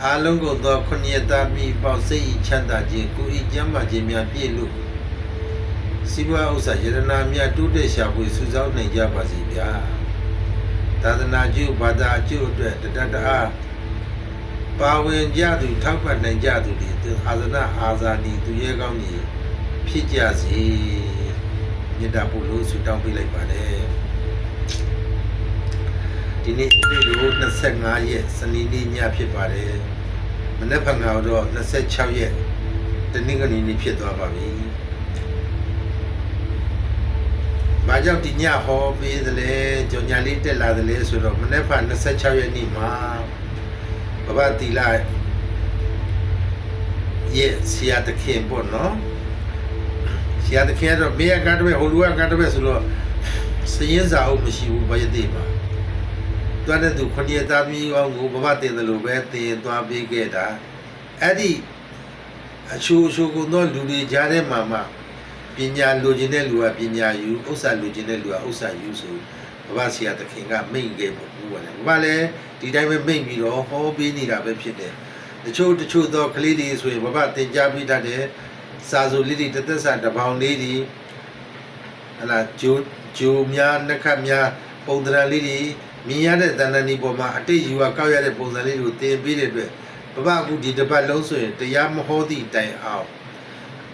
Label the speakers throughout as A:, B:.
A: အားလုံးကိုသောခொနည်းသားမိပေါစိတ်ချမ်းသာခြင်းကိုယ်ဤကျမ်းမာခြင်းများပြည့်လို့စီးပွားဥစ္စာယရနာများတိုးတက်ရှာဖွေစုဆောင်းနိုင်ကြပါစေဗျာသာသနာကျိုးဘာသာကျိုးအတွက်တတအားပါဝင်ကြသူထောက်ပံ့နိုင်ကြသူတွေအာဇနာအာဇာနည်သူရဲကောင်းကြီးဖြစ်ကြစေမေတ္တာပို့လို့ဆုတောင်းပေးလိုက်ပါတယ်ဒီနေ့လို့25ရက်စနေနေ့ညဖြစ်ပါတယ်မနေ့ကကတော့26ရက်တနင်္ဂနွေနေ့ဖြစ်သွားပါပြီ။ဘာကြောင့်ဒီညဟောပေးသလဲကြော်ညာလေးတက်လာသလဲဆိုတော့မနေ့က26ရက်နေ့မှာဘဘတီလာရဲ့ဆရာတခင်ပေါ့နော်ဆရာတခင်ကတော့ဘေးကတည်းကဟိုလူကတည်းကဆိုတော့စရင်စာအုပ်မရှိဘူးဘာရသေးပါတွားတဲ့သူခொနည်းသားမျိုးအောင်ကိုဘဘတင်တယ်လို့ပဲတင်သွားပေးခဲ့တာအဲ့ဒီအချိုးကိုတော့လူတွေကြားထဲမှာပညာလိုချင်တဲ့လူကပညာယူဥစ္စာလိုချင်တဲ့လူကဥစ္စာယူဆိုဘဘဆရာတခင်ကမိန့်ခဲ့ဖို့ဘူးပါတယ်ဘဘလည်းဒီတိုင်းပဲမိန့်ပြီးတော့ဟောပေးနေတာပဲဖြစ်တယ်တချို့တော့ကလေးတွေဆိုရင်ဘဘသင်ကြားပေးတတ်တယ်စာဆိုလေးတွေတသက်စာတစ်ပေါင်လေးတွေဟလာဂျိုများနှက်ခတ်များပုံသဏ္ဍာန်လေးတွေမြင်ရတဲ့တဏ္ဍာနီပေါ်မှာအတိတ်ယူကကောက်ရတဲ့ပုံစံလေးတွေကိုသင်ပေးတဲ့အတွက်ဘဘအခုဒီတစ်ပတ်လုံးဆိုရင်တရားမဟောသည့်တိုင်အောင်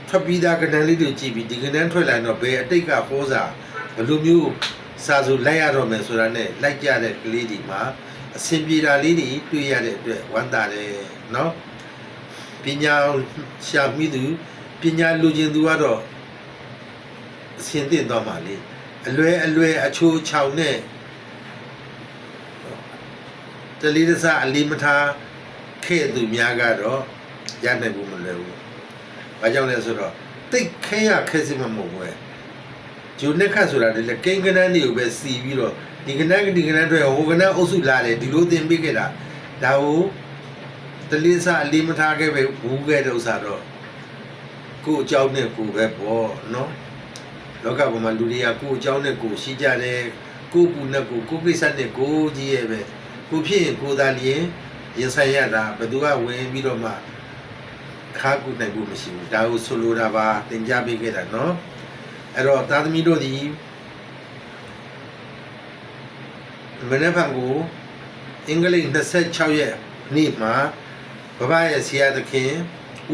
A: ထွက်ပြီးသားကဏ္ဍလေးတွေကြည့်ပြီးဒီကဏ္ဍထွက်လာတော့ဘယ်အတိတ်ကဟောစာဘယ်လိုမျိုးစာဆိုလိုက်ရတော့မယ်ဆိုတာနဲ့လိုက်ကြတဲ့ကလေးတွေမှာအဆင်ပြေတာလေးတွေတွေ့ရတဲ့အတွက်ဝမ်းသာတယ်နော်ပညာရှာမိသူပညာလူချင်းသူကတော့အဆင်သင့်သွားမှာလေအလွယ်အချိုးချောင်နဲ့တလီတစအလီမထားခဲ့သူများကတော့ရနိုင်ဖို့မလွယ်ဘူး။ဘာကြောင့်လဲဆိုတော့တိတ်ခဲရခဲစစ်မမဟုတ်ဘူး။ဂျိုနက်ခတ်ဆိုတာလေကိန်းကနန်းတွေကိုပဲစီပြီးတော့ဒီကနန်းတွေဟိုကနန်းအုပ်စုလာတယ်ဒီလိုသင်ပေးခဲ့တာဒါကိုတလီစအလီမထားခဲ့ပဲဘူးခဲ့တဲ့ဥစ္စာတော့ကို့အကြောင်းနဲ့ကိုပဲပေါ့နော်။လောကပေါ်မှာလူတွေကကို့အကြောင်းနဲ့ကိုရှိကြတယ်ကို့ပူနဲ့ကိုကိစ္စနဲ့ကိုကြီးရဲ့ပဲကိုဖြစ်ရင်ကိုသာလျင်ရင်ဆိုင်ရတာဘယ်သူကဝင်ပြီးတော့မှခါကူနိုင်ဖို့မရှိဘူးဒါကိုဆိုလိုတာပါသင်ကြားပေးခဲ့တာနော်အဲ့တော့သားသမီးတို့ဒီမနေ့ကကိုအင်္ဂလိပ်26ရက်နေ့မှာဘဘရဲ့ဆရာသခင်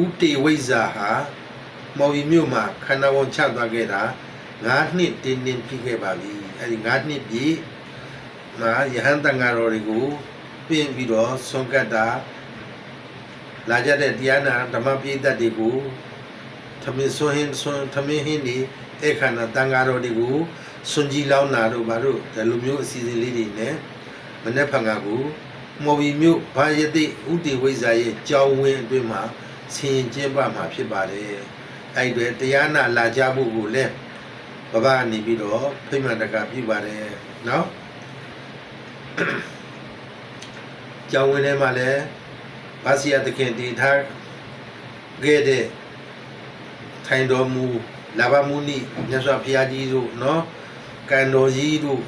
A: ဦးတေဝိဇ္ဇာဟာမော်ဝီမြို့မှာခန္ဓာဝန်ချသွားခဲ့တာ9နှစ်တင်းဖြစ်ခဲ့ပါပြီအဲ့ဒီ9နှစ်ပြည့်မှာယဟန်တန်ဃာတော်တွေကိုပြင်ပြီးတော့ဆွန်ကတ်တာလာကြတဲ့တရားနာဓမ္မပိဋကတ်တွေကိုထမင်းဟင်းဒီအခါနာတန်ဃာတော်တွေကိုစွန်ကြီးလောင်းနာတို့ဘာတို့ဒီလိုမျိုးအစီအစဉ်လေးတွေနဲ့မနေ့ဖန်ကကိုမော်ဝီမြို့ဘာယတိဥတီဝိဇ္ဇာရဲ့ကြောင်းဝင်းအတွင်းမှာဆင်ကျင်းပမှာဖြစ်ပါတယ်အဲ့တွေတရားနာလာကြဖို့ကိုလည်းဘဘနေပြီးတော့ဖိမှန်တကပြုပါတယ်နော်ကျောင်းဝင်ထဲမှာလည်းဗာစီယာတခင်တည်ထားခဲ့တဲ့ထိုင်တော်မူလာဘမူနိမြတ်စွာဘုရားကြီးတို့နော်ကံတော်ကြီးတို့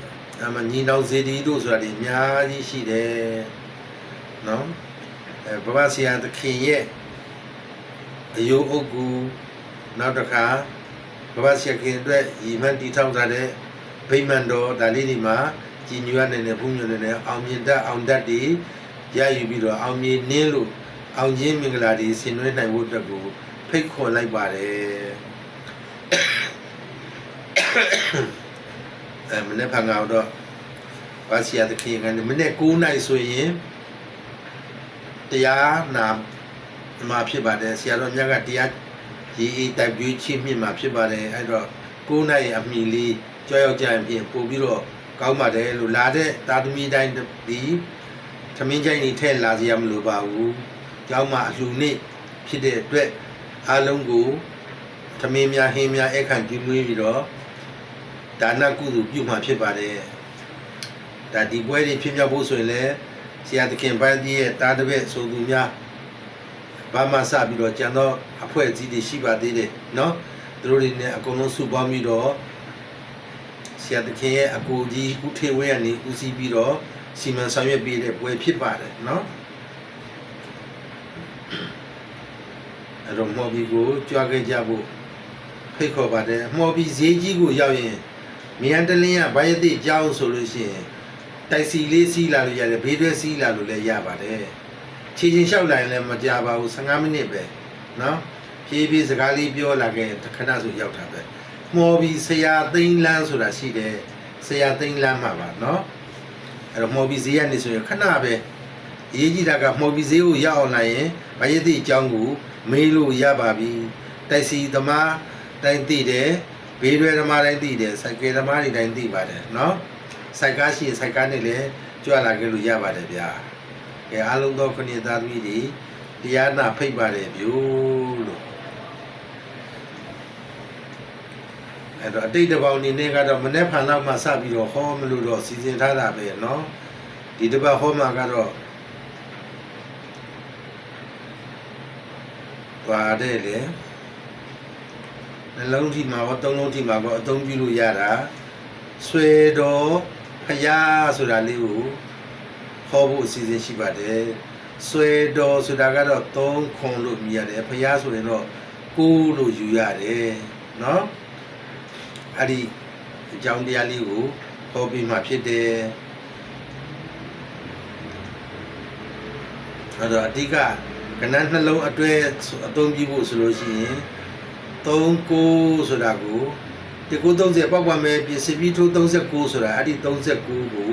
A: ညီနောင်စေတီတို့ဆိုတာဒီအများကြီးရှိတယ်နော်ဘဘစီယာတခင်ရဲ့အယုအုပ်ကူနောက်တစ်ခါဘဘစီယာခင်အတွက်ညီမတီထောက်ထားတဲ့ဗိမာန်တော်ဒါလေးဒီမှာကြည်ညိုရနေတဲ့ဘုံညိုနေတဲ့အောင်မြင်တတ်အောင်တတ်တွေရယူပြီးတော့အောင်မြင်နင်းလို့အောင်ချင်းမင်္ဂလာတွေဆင်နွှဲနိုင်ဖို့အတွက်ကိုဖိတ်ခေါ်လိုက်ပါတယ်မနေ့ဖန်ကတော့ဘာစီယာတခင်ကနေမနေ့9နိုင်ဆိုရင်တရားနာမှာဖြစ်ပါတယ်ဆရာတော်မြတ်ကတရားရေးတိုက်ပြချင်းမြင့်မှာဖြစ်ပါတယ်အဲ့တော့9နိုင်အမိလေးကြောက်ရောက်ကြရင်ပြင်ပို့ပြီးတော့ကောင်းပါတယ်လို့လာတဲ့တာသမီတိုင်းဒီသမင်းချိုင်းနေထဲလာစရာမလိုပါဘူးကျောင်းမှာအလှူနေဖြစ်တဲ့အတွက်အားလုံးကိုသမင်းများဟင်းများအခန့်ပြုမွေးပြီးတော့ဒါနကုသိုလ်ပြုမှာဖြစ်ပါတယ်ဒါဒီပွဲတွေဖြစ်မြောက်ဖို့ဆိုရင်လည်းဆရာသခင်ပန်းကြီးရဲ့တာတပည့်ဆိုသူများဘာမှစပြီးတော့ကျန်တော့အဖွဲ့အစည်းတွေရှိပါသေးတယ်နော်သူတို့တွေနဲ့အကုန်လုံးစုပေါင်းပြီးတော့ဆရာသခင်ရဲ့အကူကြီးဦးထေဝဲကနေဦးစီးပြီးတော့စီမံဆောင်ရွက်ပေးတဲ့ပွဲဖြစ်ပါတယ်နော် အဲ့တော့မော်ဘီကိုကြွားခဲ့ကြဖို့ဖိတ်ခေါ်ပါတယ်မော်ဘီဈေးကြီးကိုရောက်ရင်မြန်တလင်းကဘာရတိကြောင်းဆိုလို့ရှိရင်တိုက်စီလေးစီးလာလို့ရတယ်ဘေးတွဲစီးလာလို့လည်းရပါတယ်ခြေချင်းလျှောက်လာရင်လည်းမကြပါဘူး15မိနစ်ပဲနော်ဖြည်းဖြည်းစကားလေးပြောလာခဲ့ခဏဆိုရောက်တာပဲမော်ဘီဆရာသိန်းလန်းဆိုတာရှိတယ်ဆရာသိန်းလန်းမှာပါနော်အဲ့တော့မော်ဘီဈေးကနေဆိုရင်ခဏပဲရေးကြည့်တာကမော်ဘီဈေးကိုရောက်အောင်လာရင်ဘာရတိအကြောင်းကိုမေးလို့ရပါပြီတိုက်စီသမားတိုင်းသိတယ်ဘေးရွယ်သမားတိုင်းသိတယ်စိုက်ကယ်သမားတွေတိုင်းသိပါတယ်နော်စိုက်ကားရှိရင်စိုက်ကားနဲ့လည်းကြွလာခဲ့လို့ရပါတယ်ဗျာကဲအားလုံးသောခဏသားသမီးတွေတရားနာဖိတ်ပါတယ်ဗျို့လို့အဲ့တော့အတိတ်တစ်ပေါင်းနေနဲ့ကတော့မနေ့ဖန်လောက်မှစပြီးတော့ဟောမလို့တော့စီစဉ်ထားတာပဲနော်ဒီတစ်ပတ်ဟောမှာကတော့ပါတယ်လေနှလုံးထိမှာရောသုံးလုံးထိမှာရောအသုံးပြုလို့ရတာဆွေတော်ဖယားဆိုတာလေးကိုဟောဖို့အစီအစဉ်ရှိပါတယ်ဆွေတော်ဆိုတာကတော့3ခွန်လို့မြည်ရတယ်ဖယားဆိုရင်တော့9လို့ယူရတယ်နော်အဲ့ဒီအကြောင်းတရားလေးကိုဟောပြီးမှဖြစ်တယ်အဲ့တော့အဓိကကဏ္ဍနှလုံးအတွဲအသုံးပြုဖို့ဆိုလို့ရှိရင်39ဆိုတာကို1930ပောက်ပါမယ်ပြင်စီပြီးထိုး39ဆိုတာအဲ့ဒီ39ကို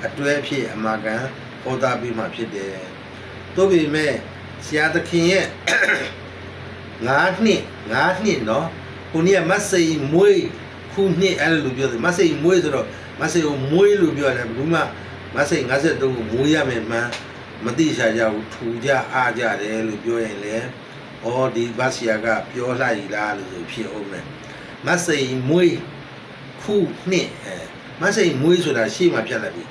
A: အတွဲဖြစ်အမာကန်ဟောတာပြီးမှဖြစ်တယ်သို့ပေမဲ့ဆရာသခင်ရဲ့9နှစ်နော်ကိုကြီးကမဆိတ်မွေးခုနှစ်အဲ့လိုပြောတယ်မဆိတ်မွေးဆိုတော့မဆိတ်ကိုမွေးလို့ပြောတယ်ဘယ်သူမှမဆိတ်53ကိုမွေးရမယ်မှန်းမသိချာကြဘူးထူကြအားကြတယ်လို့ပြောရင်လေဩဒီဘတ်ဆရာကပြောလိုက်လားလို့ဆိုဖြစ်အောင်မယ်မဆိတ်မွေးခုနှစ်မဆိတ်မွေးဆိုတာရှေ့မှာပြတ်လာပြီ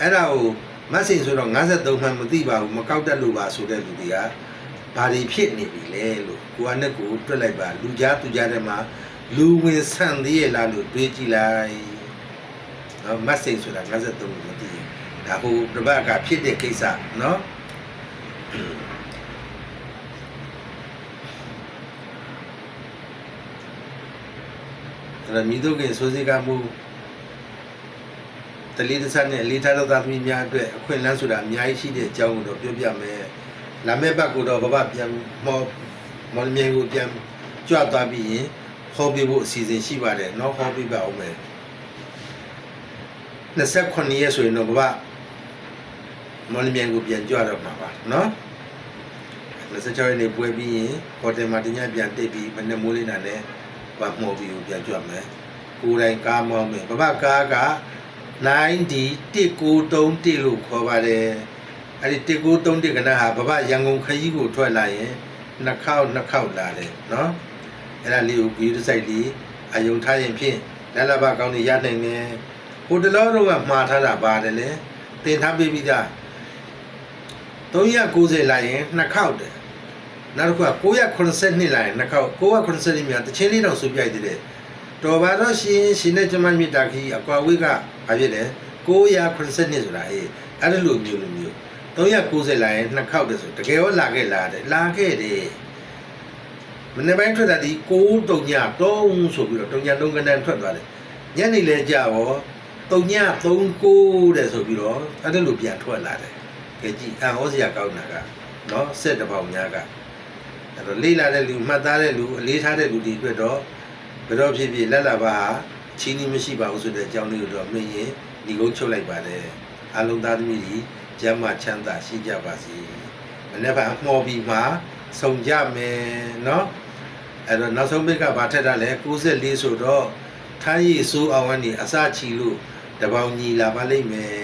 A: အဲ့ဒါကိုမဆိတ်ဆိုတော့53မှန်းမသိပါဘူးမကောက်တတ်လို့ပါဆိုတဲ့လူတွေကဘာတွေဖြစ်နေပြီလဲလို့ကိုကနဲ့ကိုတွက်လိုက်ပါလူကြားသူကြားထဲမှာလူဝင်ဆန့်သေးရဲ့လားလို့တွေးကြည့်လိုက်မဆိတ်ဆိုတာ53မသိဘူးဒါဟိုတပတ်ကဖြစ်တဲ့ကိစ္စနော်အဲ့ဒါမိတို့ကဆိုစီကမှုတလီတဆန်နဲ့အလေးထားသောသားသမီးများအတွက်အခွင့်အလမ်းဆိုတာအများကြီးရှိတဲ့အကြောင်းကိုတော့ပြောပြမယ်လာမယ့်ဘက်ကတော့ဘဘပြန်မော်လမြိုင်ကိုပြန်ကြွသွားပြီးရင်ဟောပြဖို့အစီအစဉ်ရှိပါတယ်နော်ဟောပြပါအောင်မယ်29ရက်ဆိုရင်တော့ဘဘမော်လမြိုင်ကိုပြန်ကြွတော့မှာပါနော်26ရက်နေ့ပွဲပြီးရင်ဟိုတယ်မှာတညပြန်တိတ်ပြီးမနေ့မိုးလေးနာနဲ့ဘာမော်ပြီးကိုပြန်ကြွမယ်ကိုယ်တိုင်ကားမောင်းမယ်ဘဘကားက901931လို့ခေါ်ပါတယ်အဲ့ဒီ1931ကနဟာဘဘရန်ကုန်ခရီးကိုထွက်လာရင်နှစ်ခေါက်လာတယ်နော်အဲ့ဒါလေးကိုဗီဒီယိုစိုက်လေးအယုံထားရင်ဖြင့်လက်လဘကောင်းနေရနိုင်တယ်ဟိုတလောတော့ကမှားထားတာပါတယ်လေတင်ထားပေးပြီးသား390လာရင်နှစ်ခေါက်တယ်နောက်တစ်ခုက982လာရင်နှစ်ခေါက်982မြတ်တချင်းလေးတော့ဆိုပြိုက်သေးတယ်တော်ပါတော့ရှင်နဲ့ကျမမြတ်တာခီအကွာဝိကဘာဖြစ်လဲ982ဆိုတာအဲ့ဒါလိုမျိုး390လာရင်နှစ်ခေါက်တယ်ဆိုတကယ်ရောလာခဲ့တယ်မနေ့ပိုင်းထွက်တာဒီ9-3ဆိုပြီးတော့3-3ကနန်းထွက်သွားတယ်ညနေလဲကြာရော3-39တဲ့ဆိုပြီးတော့အဲ့ဒါလိုပြန်ထွက်လာတယ်ကြည့်အဟောစရာကောင်းတာကနော်ဆက်တစ်ပေါင်များကအဲ့တော့လေးလာတဲ့လူမှတ်သားတဲ့လူအလေးထားတဲ့လူတွေအတွက်တော့ဘယ်တော့ဖြစ်ဖြစ်လက်လာပါချီးနှီးမရှိပါဘူးဆိုတဲ့အကြောင်းလေးကိုတော့မင်းရင်ဒီကုန်းချုပ်လိုက်ပါတယ်အလုံးသားသမီးကြီးကျမ်းမာချမ်းသာရှိကြပါစေမနေ့ကမှော်ပြီးမှဆုံကြမယ်နော်အဲ့တော့နောက်ဆုံးဘက်ကဗာထက်တာလဲ94ဆိုတော့ထိုင်းရီစိုးအောင်ကနေအစချီလို့တပေါင်းညီလာပါလိမ့်မယ်